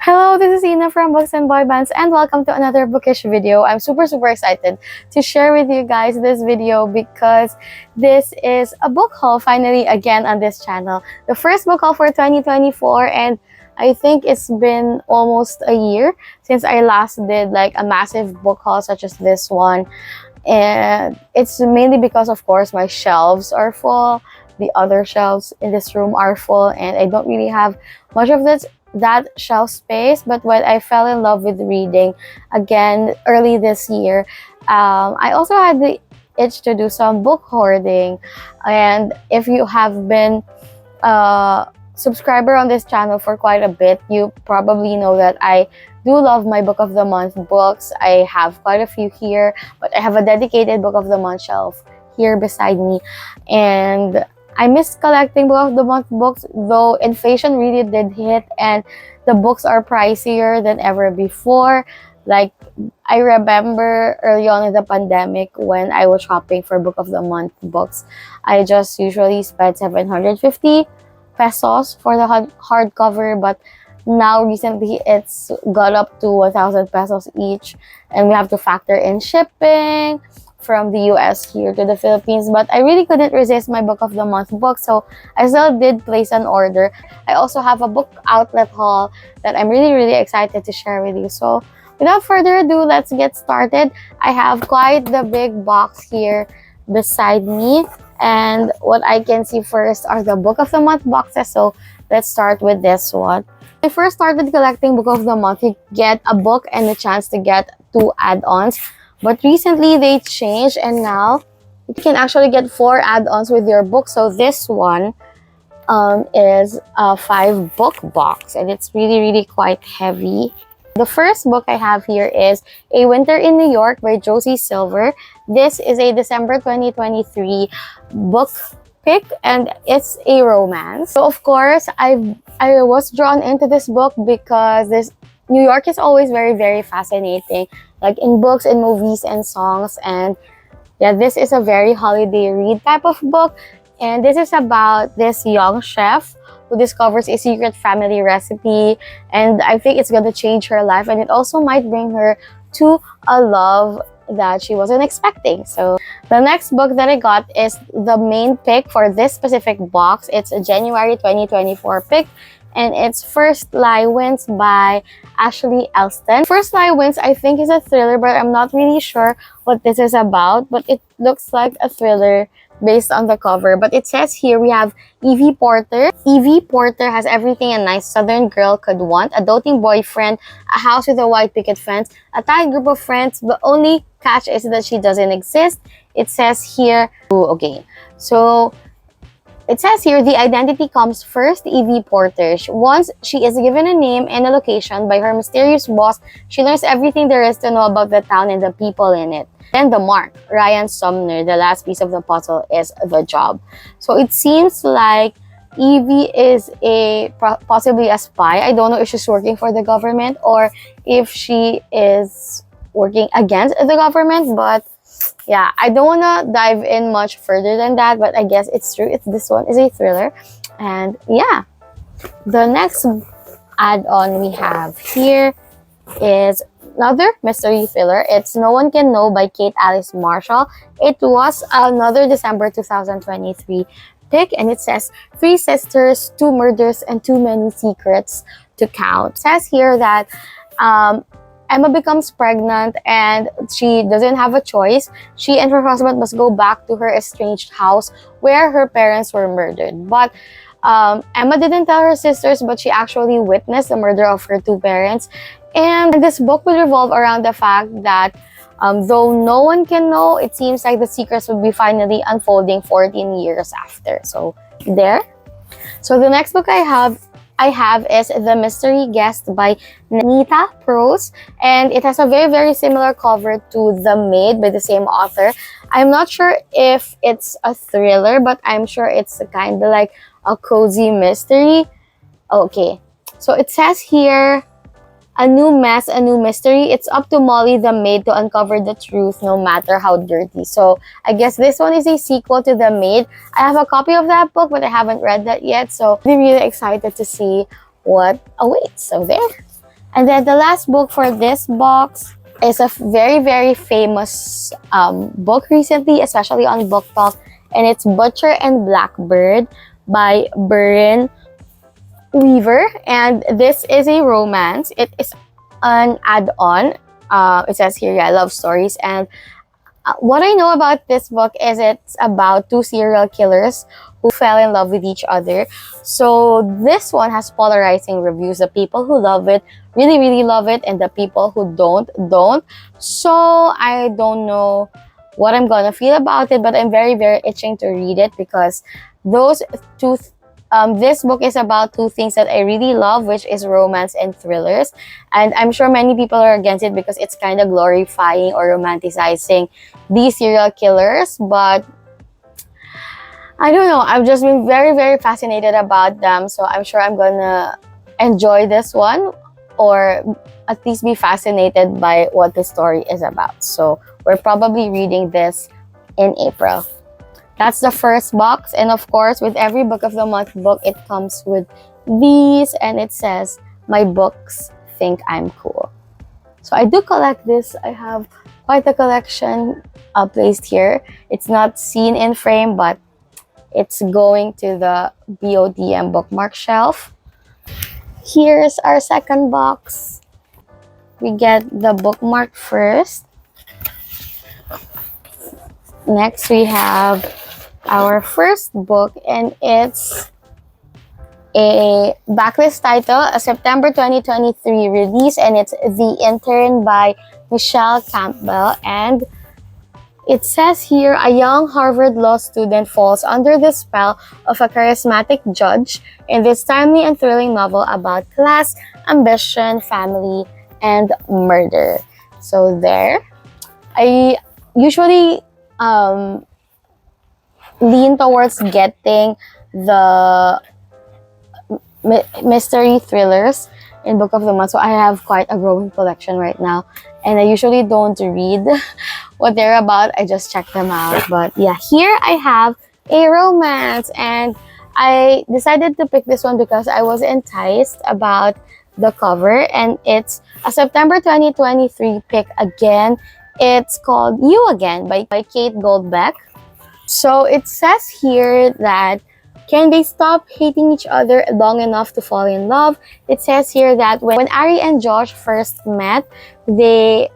Hello, this is Ina from Books and Boy Bands and welcome to another bookish video. I'm super excited to share with you guys this video because this is a book haul finally again on this channel. The first book haul for 2024, and I think it's been almost a year since I last did like a massive book haul such as this one. And it's mainly because, of course, my shelves are full. The other shelves in this room are full and I don't really have much of that shelf space. But when I fell in love with reading again early this year, I also had the itch to do some book hoarding. And if you have been a subscriber on this channel for quite a bit, you probably know that I do love my book of the month books. I have quite a few here, but I have a dedicated book of the month shelf here beside me. And I miss collecting book of the month books, though inflation really did hit and the books are pricier than ever before. Like, I remember early on in the pandemic when I was shopping for book of the month books, I just usually spent 750 pesos for the hardcover, but now recently it's got up to 1,000 pesos each, and we have to factor in shipping from the US here to the Philippines. But I really couldn't resist my book of the month book, so I still did place an order. I also have a book outlet haul that I'm really excited to share with you. So without further ado, let's get started. I have quite the big box here beside me, and what I can see first are the book of the month boxes. So let's start with this one. When I first started collecting book of the month, you get a book and a chance to get 2 add-ons. But recently they changed and now you can actually get 4 add-ons with your book. So this one is a 5 book box and it's really quite heavy. The first book I have here is A Winter in New York by Josie Silver. This is a December 2023 book pick and it's a romance. So of course I was drawn into this book because New York is always very fascinating, like in books and movies and songs. And yeah, this is a very holiday read type of book, and this is about this young chef who discovers a secret family recipe, and I think it's gonna change her life, and it also might bring her to a love that she wasn't expecting. So the next book that I got is the main pick for this specific box. It's a January 2024 pick, and it's First Lie Wins by Ashley Elston. First Lie Wins, I think, is a thriller, but I'm not really sure what this is about. But it looks like a thriller based on the cover. But it says here we have Evie Porter. Evie Porter has everything a nice southern girl could want: a doting boyfriend, a house with a white picket fence, a tight group of friends. The only catch is that she doesn't exist. It says here, okay, so it says here, the identity comes first. Evie Porter. Once she is given a name and a location by her mysterious boss, she learns everything there is to know about the town and the people in it. Then the mark, Ryan Sumner, the last piece of the puzzle, is the job. So it seems like Evie is possibly a spy. I don't know if she's working for the government or if she is working against the government, but yeah, I don't want to dive in much further than that, but I guess it's true. This one is a thriller. And yeah, the next add-on we have here is another mystery thriller. It's No One Can Know by Kate Alice Marshall. It was another December 2023 pick, and it says 3 sisters, 2 murders, and too many secrets to count. It says here that Emma becomes pregnant and she doesn't have a choice. She and her husband must go back to her estranged house where her parents were murdered. But Emma didn't tell her sisters, but she actually witnessed the murder of her 2 parents. And this book will revolve around the fact that though no one can know, it seems like the secrets will be finally unfolding 14 years after. So there. So the next book I have is The Mystery Guest by Nita Prose, and it has a very similar cover to The Maid by the same author. I'm not sure if it's a thriller, but I'm sure it's kind of like a cozy mystery. Okay, so it says here, a new mess, a new mystery. It's up to Molly the maid to uncover the truth, no matter how dirty. So I guess this one is a sequel to The Maid. I have a copy of that book, but I haven't read that yet. So I'm really excited to see what awaits. So there. And then the last book for this box is a very famous book recently, especially on Book Talk, and it's Butcher and Blackbird by Burren Weaver. And this is a romance. It is an add-on. It says here, yeah, love stories. And what I know about this book is it's about two serial killers who fell in love with each other. So this one has polarizing reviews. The people who love it really love it, and the people who don't. So I don't know what I'm gonna feel about it, but I'm very itching to read it, because those two this book is about two things that I really love, which is romance and thrillers. And I'm sure many people are against it because it's kind of glorifying or romanticizing these serial killers. But I don't know. I've just been very fascinated about them. So I'm sure I'm gonna enjoy this one, or at least be fascinated by what the story is about. So we're probably reading this in April. That's the first box. And of course, with every Book of the Month book, it comes with these, and it says, "My books think I'm cool." So I do collect this. I have quite a collection placed here. It's not seen in frame, but it's going to the BOTM bookmark shelf. Here's our second box. We get the bookmark first. Next, we have our first book, and it's a backlist title, a September 2023 release, and it's The Intern by Michelle Campbell. And it says here, a young Harvard law student falls under the spell of a charismatic judge in this timely and thrilling novel about class, ambition, family, and murder. So there. I usually lean towards getting the mystery thrillers in Book of the Month. So I have quite a growing collection right now, and I usually don't read what they're about. I just check them out. But yeah, here I have a romance, and I decided to pick this one because I was enticed about the cover, and it's a September 2023 pick again. It's called You Again by Kate Goldbeck. So it says here that, can they stop hating each other long enough to fall in love? It says here that when Ari and Josh first met, they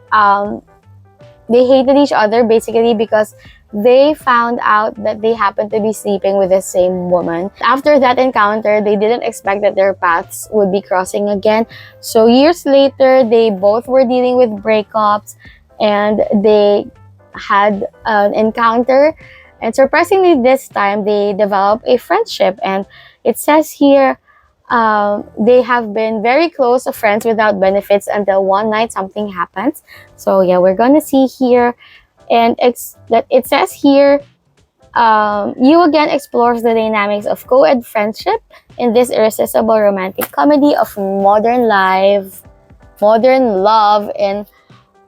hated each other basically because they found out that they happened to be sleeping with the same woman. After that encounter, they didn't expect that their paths would be crossing again. So years later, they both were dealing with breakups, and they had an encounter. And surprisingly, this time, they developed a friendship. And it says here, they have been very close friends without benefits until one night something happens. So yeah, we're gonna see here. And it says here, You Again explores the dynamics of co-ed friendship in this irresistible romantic comedy of modern love in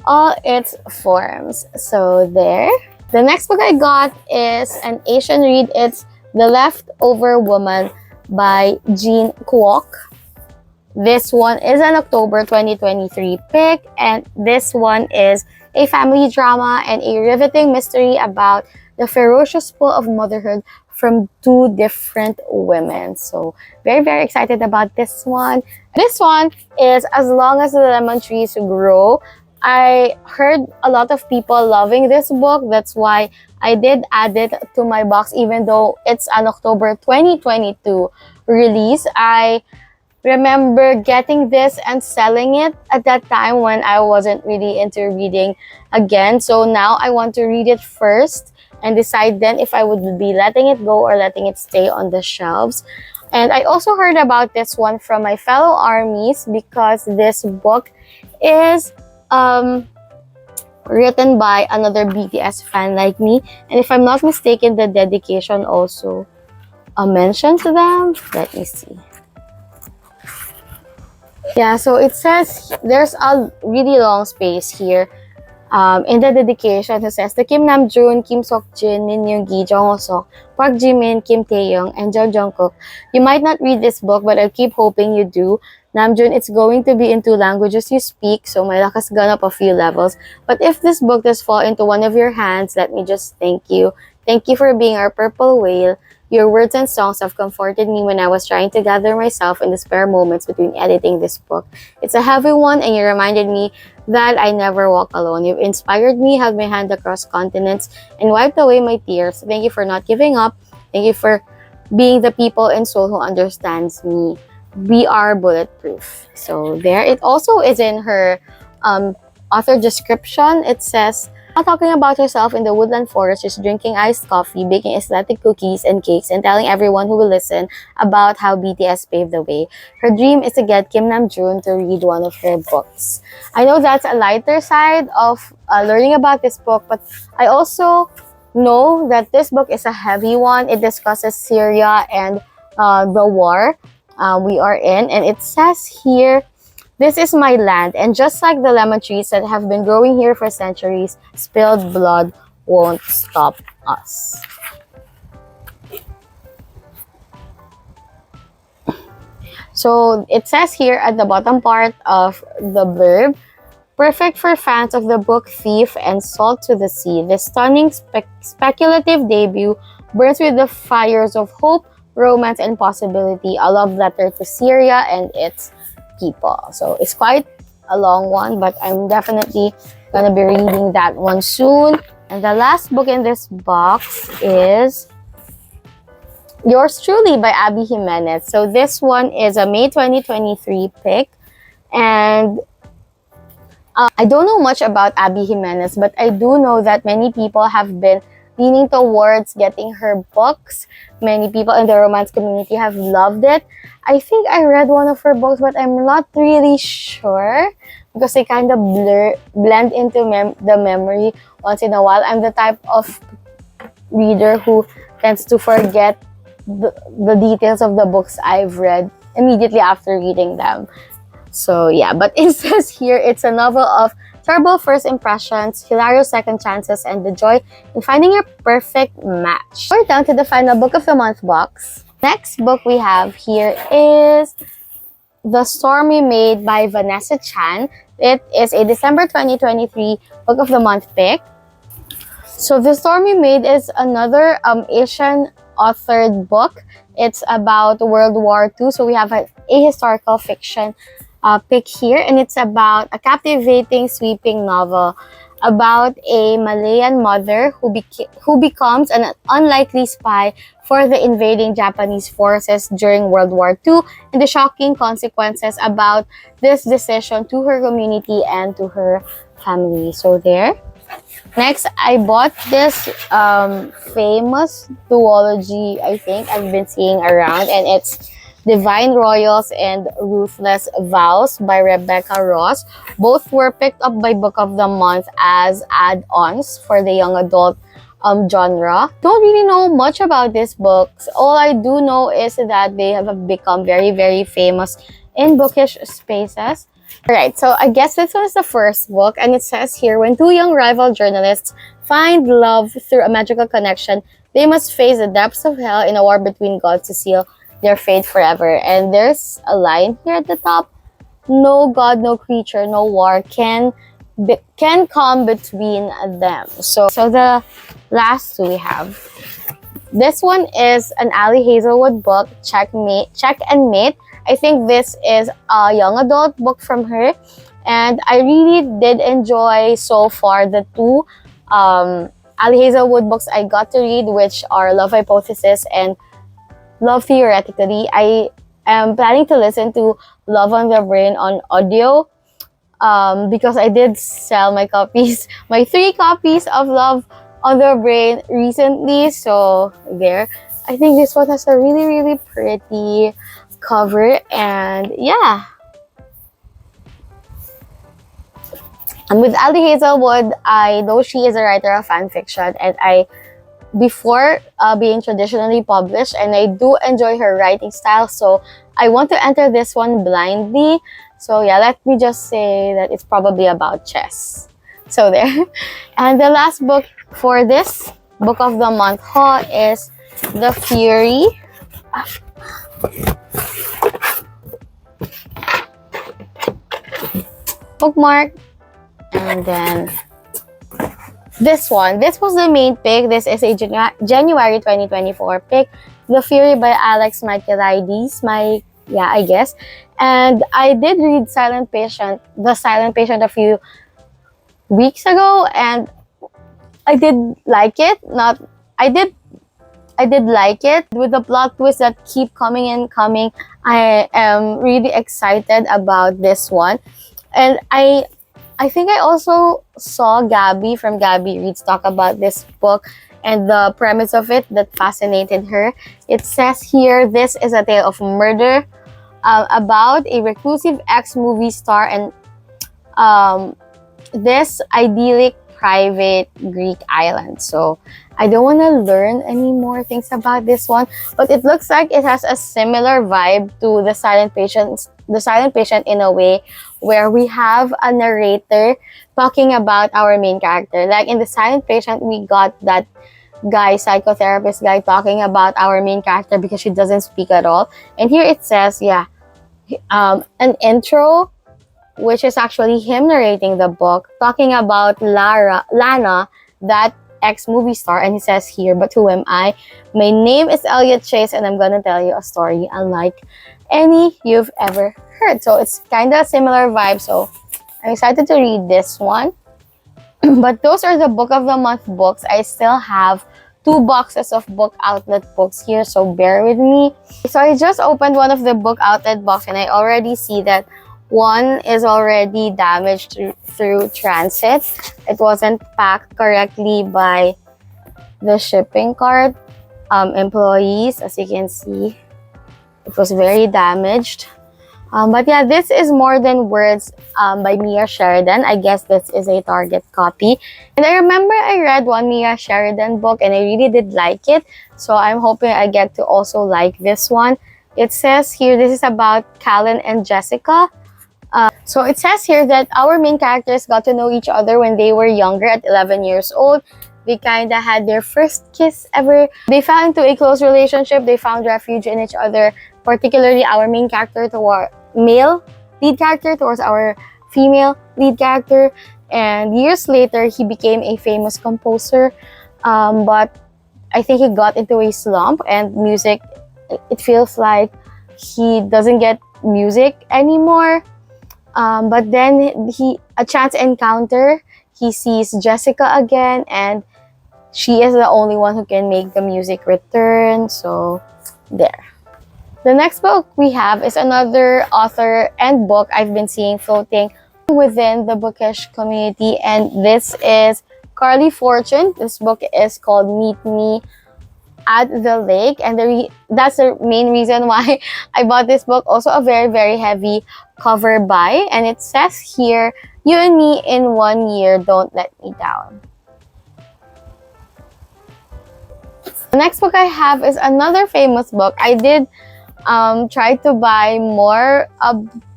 all its forms. So there. The next book I got is an Asian read. It's The Leftover Woman by Jean Kwok. This one is an October 2023 pick, and this one is a family drama and a riveting mystery about the ferocious pull of motherhood from two different women. So very excited about this one. This one is As Long as the Lemon Trees Grow. I heard a lot of people loving this book. That's why I did add it to my box, even though it's an October 2022 release. I remember getting this and selling it at that time when I wasn't really into reading again. So now I want to read it first and decide then if I would be letting it go or letting it stay on the shelves. And I also heard about this one from my fellow armies because this book is written by another BTS fan like me. And if I'm not mistaken, the dedication also mentions them. Let me see. Yeah, so it says there's a really long space here in the dedication. It says, the Kim Namjoon, Kim Seokjin, Min Yoongi, Jung Ho-seok, Park Jimin, Kim Taehyung, and Jo Jungkook. You might not read this book, but I keep hoping you do. Namjoon, it's going to be in 2 languages you speak, so my luck has gone up a few levels. But if this book does fall into one of your hands, let me just thank you. Thank you for being our purple whale. Your words and songs have comforted me when I was trying to gather myself in the spare moments between editing this book. It's a heavy one, and you reminded me that I never walk alone. You've inspired me, held my hand across continents, and wiped away my tears. Thank you for not giving up. Thank you for being the people and soul who understands me. We are bulletproof. So there, it also is in her author description. It says, while talking about herself in the woodland forest, she's drinking iced coffee, baking aesthetic cookies and cakes, and telling everyone who will listen about how BTS paved the way. Her dream is to get Kim Namjoon to read one of her books. I know that's a lighter side of learning about this book, but I also know that this book is a heavy one. It discusses Syria and the war we are in, and it says here, this is my land, and just like the lemon trees that have been growing here for centuries, spilled blood won't stop us. So it says here at the bottom part of the blurb, perfect for fans of the book Thief and Salt to the Sea, this stunning speculative debut burns with the fires of hope, romance, and possibility, a love letter to Syria and its people. So it's quite a long one, but I'm definitely gonna be reading that one soon. And the last book in this box is Yours Truly by Abby Jimenez. So this one is a May 2023 pick, and I don't know much about Abby Jimenez, but I do know that many people have been leaning towards getting her books. Many people in the romance community have loved it. I think I read one of her books, but I'm not really sure because they kind of blend into the memory once in a while. I'm the type of reader who tends to forget the details of the books I've read immediately after reading them. So yeah, but it says here it's a novel of terrible first impressions, hilarious second chances, and the joy in finding your perfect match. We're down to the final book of the month box. Next book we have here is The Stormy Maid by Vanessa Chan. It is a December 2023 book of the month pick. So The Stormy Maid is another Asian authored book. It's about World War II. So we have a historical fiction pick here, and it's about a captivating, sweeping novel about a Malayan mother who becomes an unlikely spy for the invading Japanese forces during World War II, and the shocking consequences about this decision to her community and to her family. So there. Next, I bought this famous duology, I think I've been seeing around, and it's Divine Royals and Ruthless Vows by Rebecca Ross. Both were picked up by Book of the Month as add-ons for the young adult genre. Don't really know much about these books. All I do know is that they have become very, very famous in bookish spaces. Alright, so I guess this one is the first book, and it says here, when two young rival journalists find love through a magical connection, they must face the depths of hell in a war between gods to seal their fate forever. And there's a line here at the top, no god, no creature, no war can come between them. So the last two we have. This one is an Ali Hazelwood book, Check and Mate. I think this is a young adult book from her, and I really did enjoy so far the two Ali Hazelwood books I got to read, which are Love Hypothesis and Love Theoretically. I am planning to listen to Love on the Brain on audio because I did sell my 3 copies of Love on the Brain recently. So there, I think this one has a really, really pretty cover, and yeah. And with Ali Hazelwood, I know she is a writer of fan fiction, and before being traditionally published, and I do enjoy her writing style, so I want to enter this one blindly. So yeah, let me just say that it's probably about chess. So there. And the last book for this Book of the Month haul is The Fury bookmark. And then this one. This was the main pick. This is a January 2024 pick. The Fury by Alex Michaelides. I guess. And I did read The Silent Patient a few weeks ago, and I did like it. I did like it. With the plot twists that keep coming and coming, I am really excited about this one. And I think I also saw Gabby from Gabby Reads talk about this book and the premise of it that fascinated her. It says here, this is a tale of murder about a reclusive ex-movie star and this idyllic private Greek island. So I don't want to learn any more things about this one, but it looks like it has a similar vibe to The Silent Patient in a way where we have a narrator talking about our main character. Like in The Silent Patient, we got that psychotherapist guy talking about our main character because she doesn't speak at all. And here it says, an intro, which is actually him narrating the book, talking about Lana, that ex-movie star, and he says here, but who am I? My name is Elliot Chase, and I'm gonna tell you a story unlike any you've ever heard. So it's kind of a similar vibe, so I'm excited to read this one. But those are the book of the month books. I still have 2 boxes of book outlet books here, so bear with me. So I just opened one of the book outlet box, and I already see that one is already damaged through transit. It wasn't packed correctly by the shipping cart employees. As you can see, it was very damaged. But yeah, this is More Than Words by Mia Sheridan. I guess this is a Target copy. And I remember I read one Mia Sheridan book and I really did like it. So I'm hoping I get to also like this one. It says here, this is about Callan and Jessica. So it says here that our main characters got to know each other when they were younger at 11 years old. They kind of had their first kiss ever. They fell into a close relationship. They found refuge in each other, particularly our main character toward male lead character towards our female lead character. And years later, he became a famous composer. But I think he got into a slump and music, it feels like he doesn't get music anymore. But then a chance encounter, he sees Jessica again, and she is the only one who can make the music return. So there. The next book we have is another author and book I've been seeing floating within the bookish community, and this is Carly Fortune. This book is called Meet Me at the Lake, and that's the main reason why I bought this book. Also a very, very heavy cover buy, and it says here, you and me in 1 year, don't let me down. The next book I have is another famous book. I did try to buy more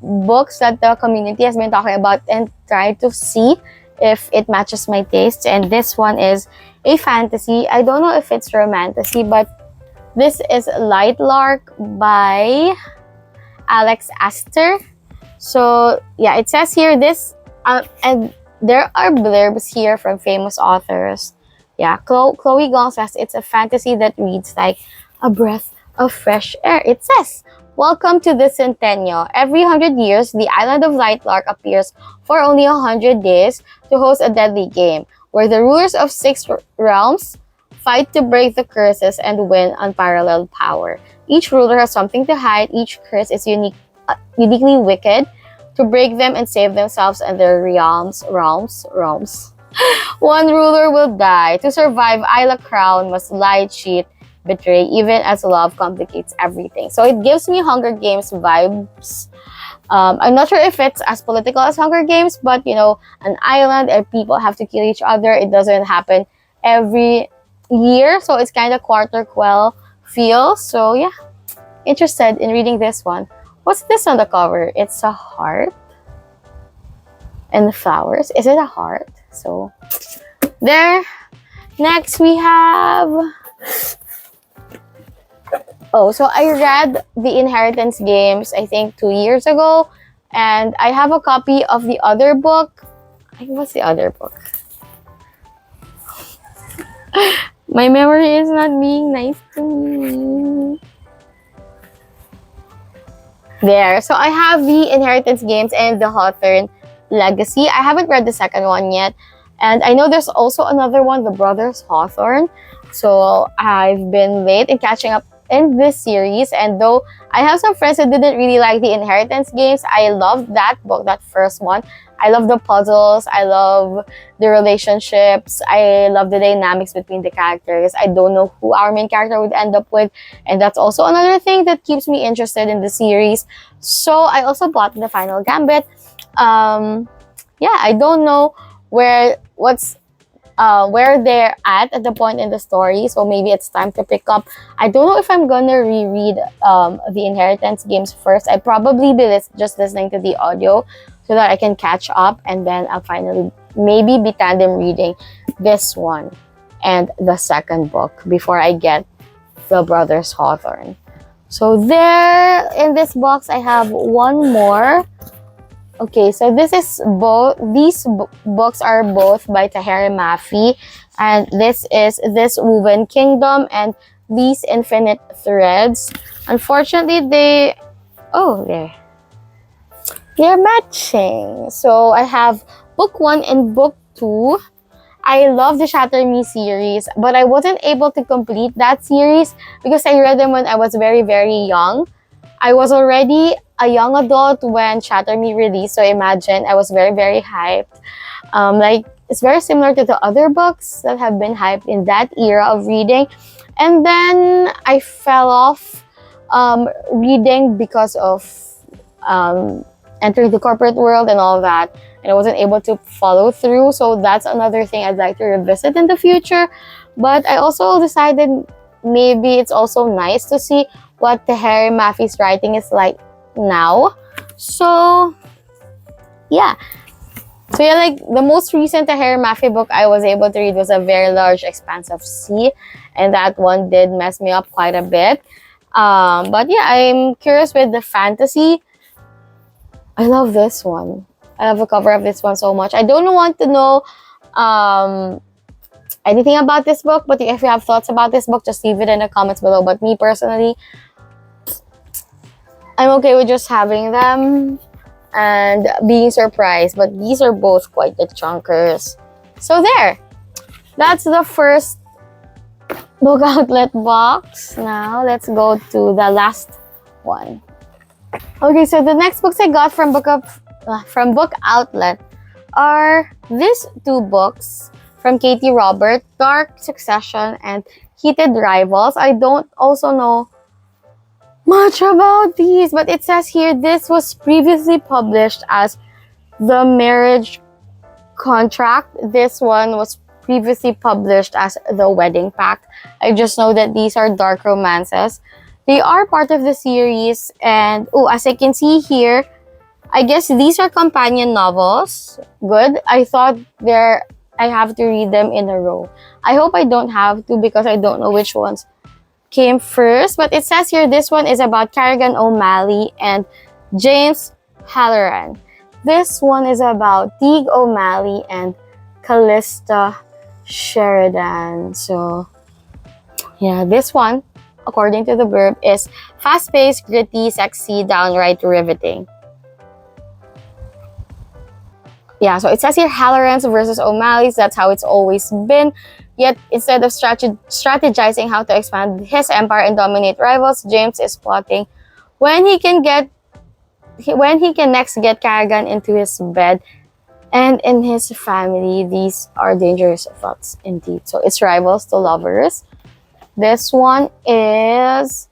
books that the community has been talking about and try to see if it matches my taste. And this one is a fantasy. I don't know if it's romantasy, but this is Light Lark by Alex Astor. So yeah, it says here this, and there are blurbs here from famous authors. Yeah, Chloe Gong says it's a fantasy that reads like a breath of fresh air. It says, welcome to the Centennial. Every 100 years, the island of Light Lark appears for only 100 days to host a deadly game where the rulers of 6 realms fight to break the curses and win unparalleled power. Each ruler has something to hide. Each curse is uniquely wicked. To break them and save themselves and their realms. One ruler will die. To survive, Isla Crown must lie, cheat, betray, even as love complicates everything. So it gives me Hunger Games vibes. I'm not sure if it's as political as Hunger Games, but you know, an island and people have to kill each other. It doesn't happen every year, so it's kind of quarter quell feel. So yeah, interested in reading this one. What's this on the cover? It's a heart and flowers. Is it a heart? So there. Next we have, so I read The Inheritance Games, I think 2 years ago. And I have a copy of the other book. What's the other book? My memory is not being nice to me. There. So I have the Inheritance Games and the Hawthorne Legacy. I haven't read the second one yet. And I know there's also another one, The Brothers Hawthorne. So I've been late in catching up in this series. And though I have some friends who didn't really like the Inheritance Games, I loved that book, that first one. I love the puzzles. I love the relationships. I love the dynamics between the characters. I don't know who our main character would end up with. And that's also another thing that keeps me interested in the series. So I also bought the Final Gambit. I don't know where they're at the point in the story, so maybe it's time to pick up. I don't know if I'm gonna reread the Inheritance Games first. I'd probably be just listening to the audio so that I can catch up, and then I'll finally maybe be tandem reading this one and the second book before I get The Brothers Hawthorne. So there, in this box, I have one more. Okay, so this is both. These books are both by Tahereh Mafi, and this is This Woven Kingdom and These Infinite Threads. Unfortunately, they're matching. So I have book 1 and book 2. I love the Shatter Me series, but I wasn't able to complete that series because I read them when I was very, very young. I was already a young adult when Shatter Me released, so imagine I was very, very hyped. It's very similar to the other books that have been hyped in that era of reading. And then I fell off reading because of entering the corporate world and all that. And I wasn't able to follow through. So that's another thing I'd like to revisit in the future. But I also decided maybe it's also nice to see what Tahereh Mafi's writing is like now. So like the most recent Tahereh Mafi book I was able to read was A Very Large Expanse of Sea, and that one did mess me up quite a bit. But yeah, I'm curious with the fantasy. I love this one. I love the cover of this one so much. I don't want to know anything about this book, but if you have thoughts about this book, just leave it in the comments below. But me personally, I'm okay with just having them and being surprised. But these are both quite the chunkers. So there. That's the first book outlet box. Now let's go to the last one. Okay, so the next books I got from Book Outlet are these two books from Katie Robert, Dark Succession and Heated Rivals. I don't also know much about these, but it says here this was previously published as The Marriage Contract. This one was previously published as The Wedding Pact. I just know that these are dark romances. They are part of the series, and as I can see here, I guess these are companion novels. Good. I thought I have to read them in a row. I hope I don't have to because I don't know which ones came first. But it says here this one is about Carrigan O'Malley and James Halloran. This one is about Teague O'Malley and Callista Sheridan. So yeah, this one, according to the blurb, is fast-paced, gritty, sexy, downright riveting. Yeah, so it says here Hallorans versus O'Malley's. That's how it's always been. Yet, instead of strategizing how to expand his empire and dominate rivals, James is plotting when he can next get Carrigan into his bed and in his family. These are dangerous thoughts indeed. So it's rivals to lovers. This one is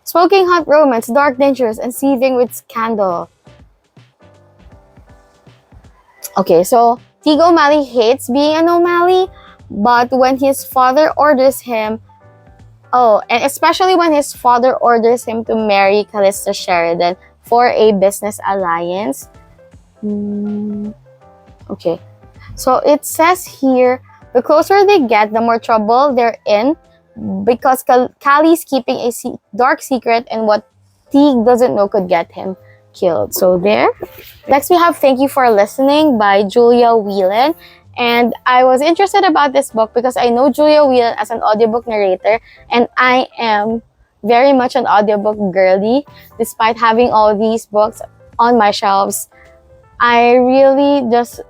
smoking hot romance, dark, dangerous, and seething with scandal. Okay, so Teague O'Malley hates being an O'Malley, but when his father orders him, and especially when his father orders him to marry Callista Sheridan for a business alliance. Okay, so it says here, the closer they get, the more trouble they're in, because Callie's keeping a dark secret, and what Teague doesn't know could get him killed. So there. Next we have Thank You for Listening by Julia Whelan. And I was interested about this book because I know Julia Whelan as an audiobook narrator, and I am very much an audiobook girly. Despite having all these books on my shelves, I really just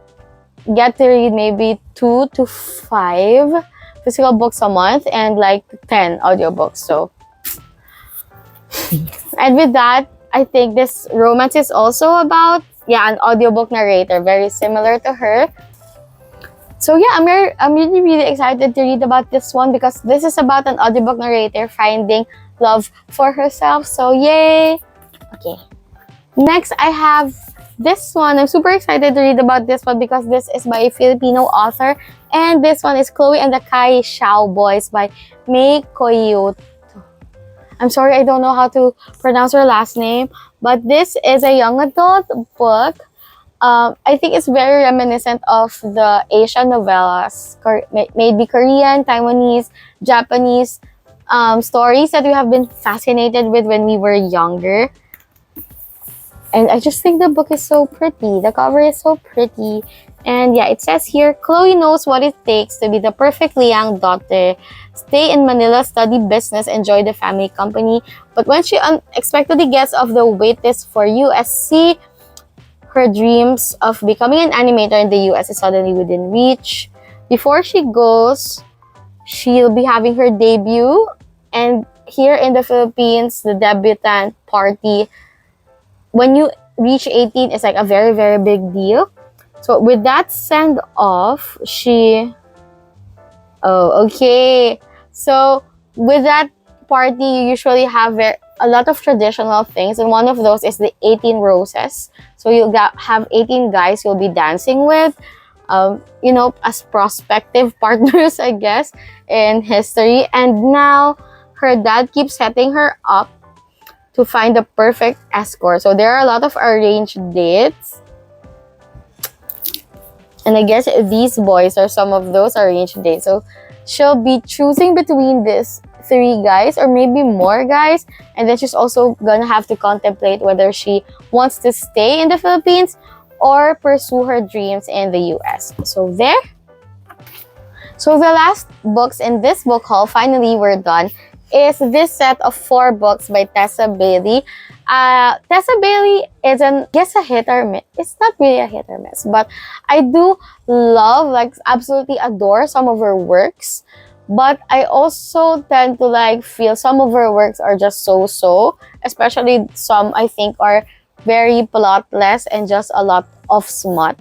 get to read maybe 2 to 5 physical books a month and like 10 audiobooks. So, and with that, I think this romance is also about, an audiobook narrator, very similar to her. So yeah, I'm really excited to read about this one because this is about an audiobook narrator finding love for herself. So yay! Okay. Next, I have this one. I'm super excited to read about this one because this is by a Filipino author. And this one is Chloe and the Kai Shao Boys by May Koyoto. I'm sorry, I don't know how to pronounce her last name. But this is a young adult book. I think it's very reminiscent of the Asian novellas, maybe Korean, Taiwanese, Japanese stories that we have been fascinated with when we were younger. And I just think the book is so pretty. The cover is so pretty. And yeah, it says here, Chloe knows what it takes to be the perfectly young daughter. Stay in Manila, study business, enjoy the family company. But when she unexpectedly gets off the waitlist for USC, her dreams of becoming an animator in the US is suddenly within reach. Before she goes, she'll be having her debut. And here in the Philippines, the debutante party, when you reach 18, is like a very, very big deal. So with that send off, So with that party, you usually have a lot of traditional things, and one of those is the 18 roses. So you'll have 18 guys you'll be dancing with, as prospective partners, I guess, in history. And now her dad keeps setting her up to find the perfect escort. So there are a lot of arranged dates. And I guess these boys are some of those arranged dates. So she'll be choosing between these 3 guys or maybe more guys. And then she's also gonna have to contemplate whether she wants to stay in the Philippines or pursue her dreams in the US. So there. So the last books in this book haul, finally we're done, is this set of 4 books by Tessa Bailey. Tessa Bailey is a hit or miss. It's not really a hit or miss, but I do love, absolutely adore some of her works. But I also tend to feel some of her works are just so-so, especially some I think are very plotless and just a lot of smut.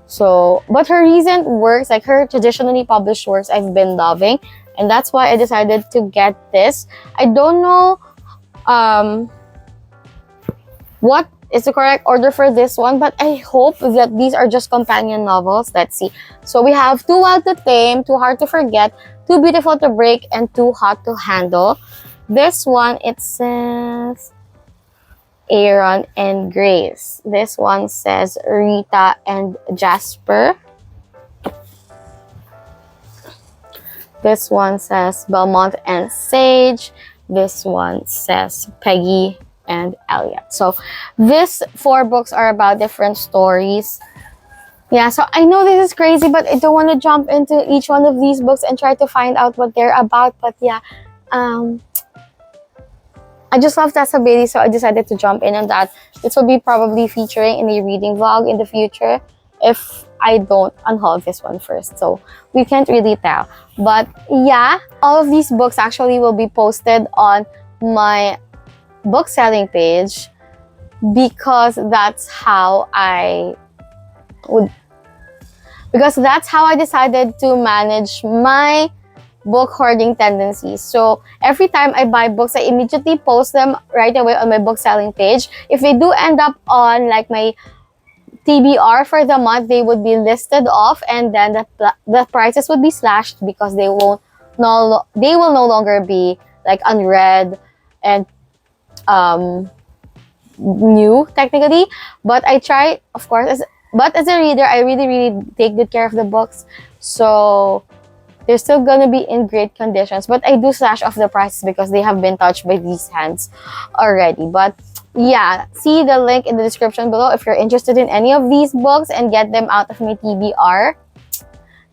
So, but her recent works, like her traditionally published works, I've been loving. And that's why I decided to get this. I don't know what is the correct order for this one, but I hope that these are just companion novels. Let's see. So we have Too Wild to Tame, Too Hard to Forget, Too Beautiful to Break, and Too Hot to Handle. This one, it says Aaron and Grace. This one says Rita and Jasper. This one says Belmont and Sage. This one says Peggy and Elliot. So these 4 books are about different stories. Yeah, so I know this is crazy, but I don't want to jump into each one of these books and try to find out what they're about. But yeah, I just love Tessa Bailey, so I decided to jump in on that. This will be probably featuring in a reading vlog in the future if I don't unhaul this one first. So we can't really tell. But yeah, all of these books actually will be posted on my book selling page because that's how I decided to manage my book hoarding tendencies. So every time I buy books, I immediately post them right away on my book selling page. If they do end up on my TBR for the month, they would be listed off, and then the prices would be slashed because they will no longer be unread and new technically. But I try, of course, as a reader, I really take good care of the books, so they're still gonna be in great conditions. But I do slash off the prices because they have been touched by these hands already. But yeah, see the link in the description below if you're interested in any of these books and get them out of my TBR.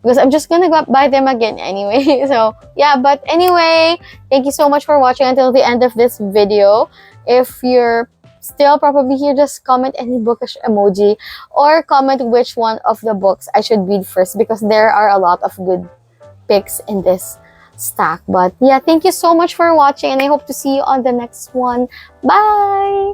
Because I'm just gonna go buy them again anyway. So yeah, but anyway, thank you so much for watching until the end of this video. If you're still probably here, just comment any bookish emoji or comment which one of the books I should read first, because there are a lot of good picks in this stack. But yeah, thank you so much for watching and I hope to see you on the next one. Bye!